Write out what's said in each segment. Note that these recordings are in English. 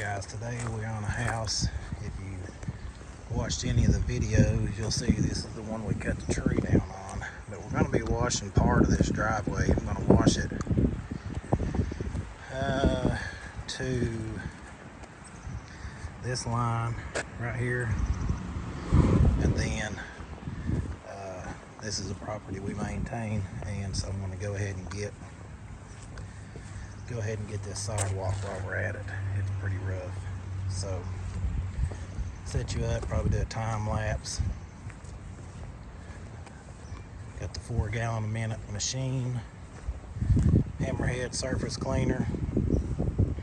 guys, today we're on a house. If you watched any of the videos, you'll see this is the one we cut the tree down on. But we're going to be washing part of this driveway. I'm going to wash it to this line right here, and then this is a property we maintain, and so I'm going to go ahead and get this sidewalk while we're at it. It's pretty rough, so set you up, probably do a time lapse. Got the 4 gallon a minute machine, hammerhead surface cleaner.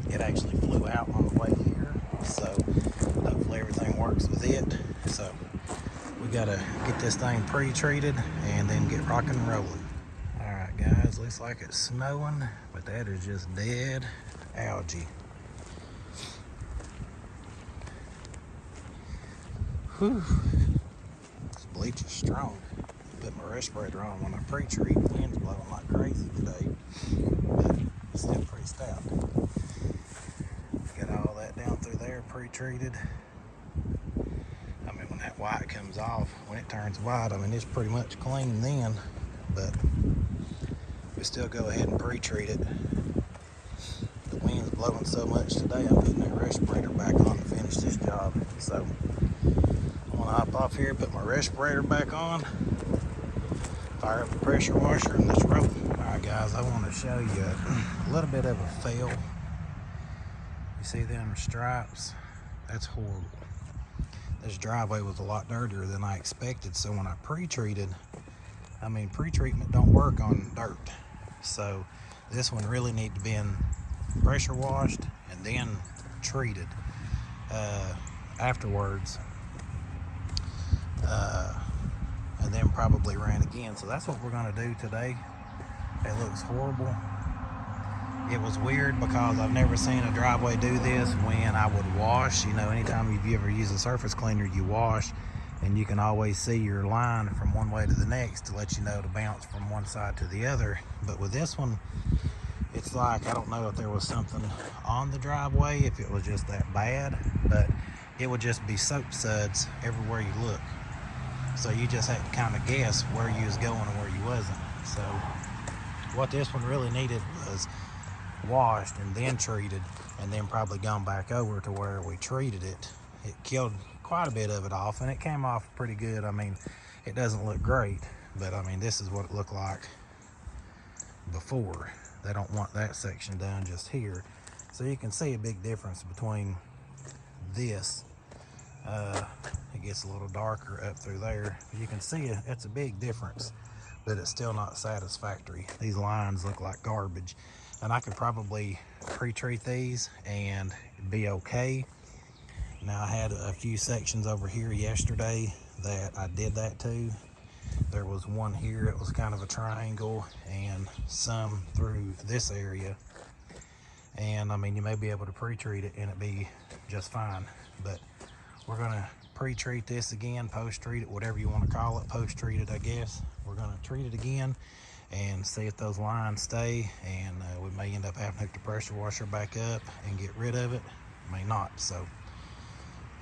It actually flew out on the way here, so hopefully everything works with it. So we gotta get this thing pre-treated and then get rocking and rolling. All right guys, looks like it's snowing, but that is just dead algae. Whew. This bleach is strong. Put my respirator on when I pre-treat. The wind's blowing like crazy today, but it's still pretty stout. Get all that down through there pre-treated. I mean, when that white comes off, when it turns white, I mean, it's pretty much clean then, but we still go ahead and pre-treat it. The wind's blowing so much today, I'm putting that respirator back on to finish this job. So I'm gonna hop off here, put my respirator back on, fire up the pressure washer, and let's roll. All right guys, I want to show you a little bit of a fail. You see them stripes? That's horrible. This driveway was a lot dirtier than I expected, so when I pre-treated, I mean, pre-treatment don't work on dirt. So this one really needed to be pressure washed and then treated afterwards, and then probably ran again. So that's what we're going to do today. It looks horrible. It was weird because I've never seen a driveway do this when I would wash. You know, anytime you've ever used a surface cleaner, you wash, and you can always see your line from one way to the next to let you know to bounce from one side to the other. But with this one, it's like, I don't know if there was something on the driveway, if it was just that bad, but it would just be soap suds everywhere you look. So you just had to kind of guess where you was going and where you wasn't. So what this one really needed was washed and then treated, and then probably gone back over to where we treated it. It killed quite a bit of it off, and it came off pretty good. I mean, it doesn't look great, but I mean, this is what it looked like before. They don't want that section done just here, so you can see a big difference between this. It gets a little darker up through there. You can see it's a big difference, but it's still not satisfactory. These lines look like garbage, and I could probably pre-treat these and be okay. Now, I had a few sections over here yesterday that I did that to. There was one here, it was kind of a triangle, and some through this area. And I mean, you may be able to pre-treat it and it be just fine, but we're gonna pre-treat this again, post-treat it, whatever you want to call it, post-treat it, I guess. We're gonna treat it again and see if those lines stay, and we may end up having to hook the pressure washer back up and get rid of it. May not, so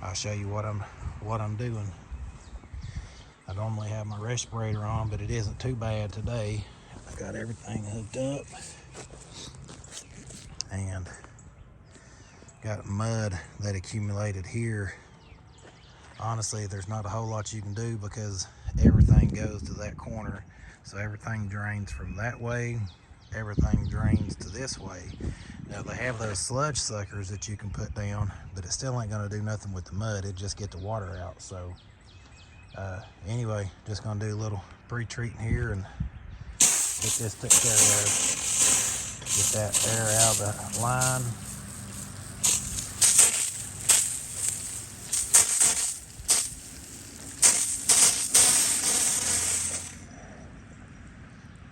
I'll show you what I'm doing. I normally have my respirator on, but it isn't too bad today. I got everything hooked up, and got mud that accumulated here. Honestly, there's not a whole lot you can do because everything goes to that corner. So everything drains from that way, everything drains to this way. Now they have those sludge suckers that you can put down, but it still ain't gonna do nothing with the mud. It just get the water out. So anyway, just gonna do a little pre-treating here and get this took care of. Get that air out of the line.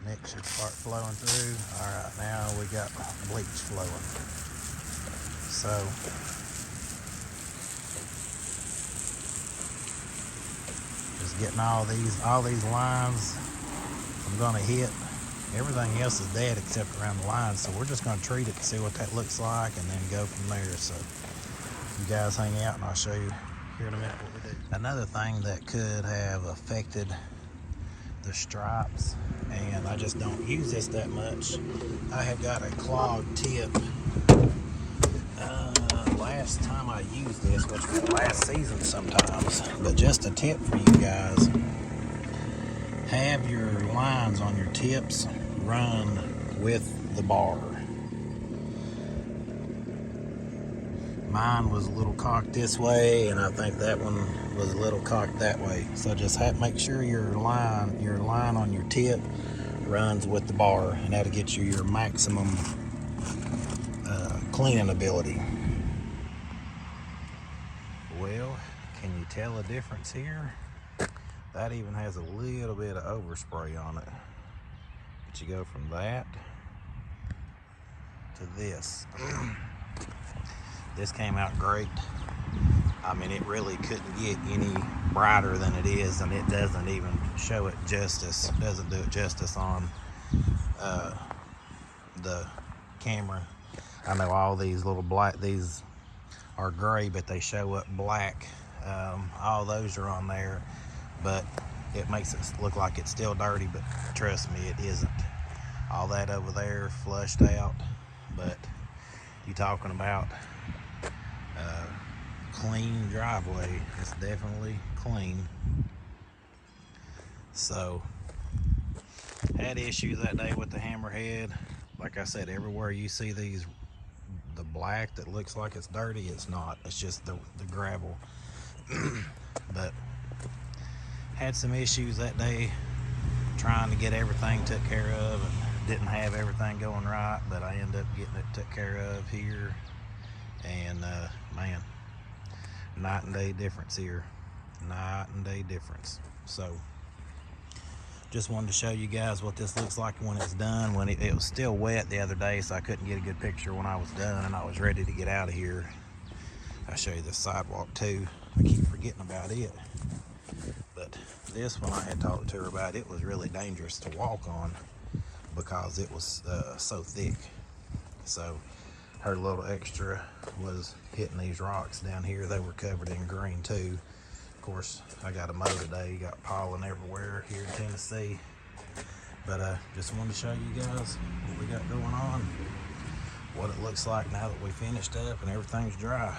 Next should start flowing through. All right, now we got bleach flowing. So just getting all these lines I'm gonna hit. Everything else is dead except around the lines, so we're just gonna treat it to see what that looks like and then go from there. So You guys hang out and I'll show you here in a minute what we do. Another thing that could have affected the stripes, and I just don't use this that much, I have got a clogged tip. Last time I used this, which was last season sometimes, but just a tip for you guys, have your lines on your tips run with the bar. Mine was a little cocked this way, and I think that one was a little cocked that way. So just make sure your line on your tip runs with the bar, and that'll get you your maximum cleaning ability. Well, can you tell a difference here? That even has a little bit of overspray on it. But you go from that to this. This came out great. I mean, it really couldn't get any brighter than it is, and it doesn't even show it justice. It doesn't do it justice on the camera. I know all these little black, these are gray, but they show up black. All those are on there, but it makes it look like it's still dirty, but trust me, it isn't. All that over there flushed out, but you talking about clean driveway. It's definitely clean. So, had issues that day with the hammerhead. Like I said, everywhere you see the black that looks like it's dirty, it's not. It's just the gravel. But had some issues that day trying to get everything took care of, and didn't have everything going right, but I ended up getting it took care of here. And man, night and day difference here. Night and day difference. So just wanted to show you guys what this looks like when it's done. When it was still wet the other day, so I couldn't get a good picture when I was done and I was ready to get out of here. I'll show you the sidewalk too. I keep forgetting about it. But this one I had talked to her about, it was really dangerous to walk on because it was so thick. So her little extra was hitting these rocks down here. They were covered in green too. Of course, I got a mow today. Got pollen everywhere here in Tennessee. But just wanted to show you guys what we got going on, what it looks like now that we finished up and everything's dry.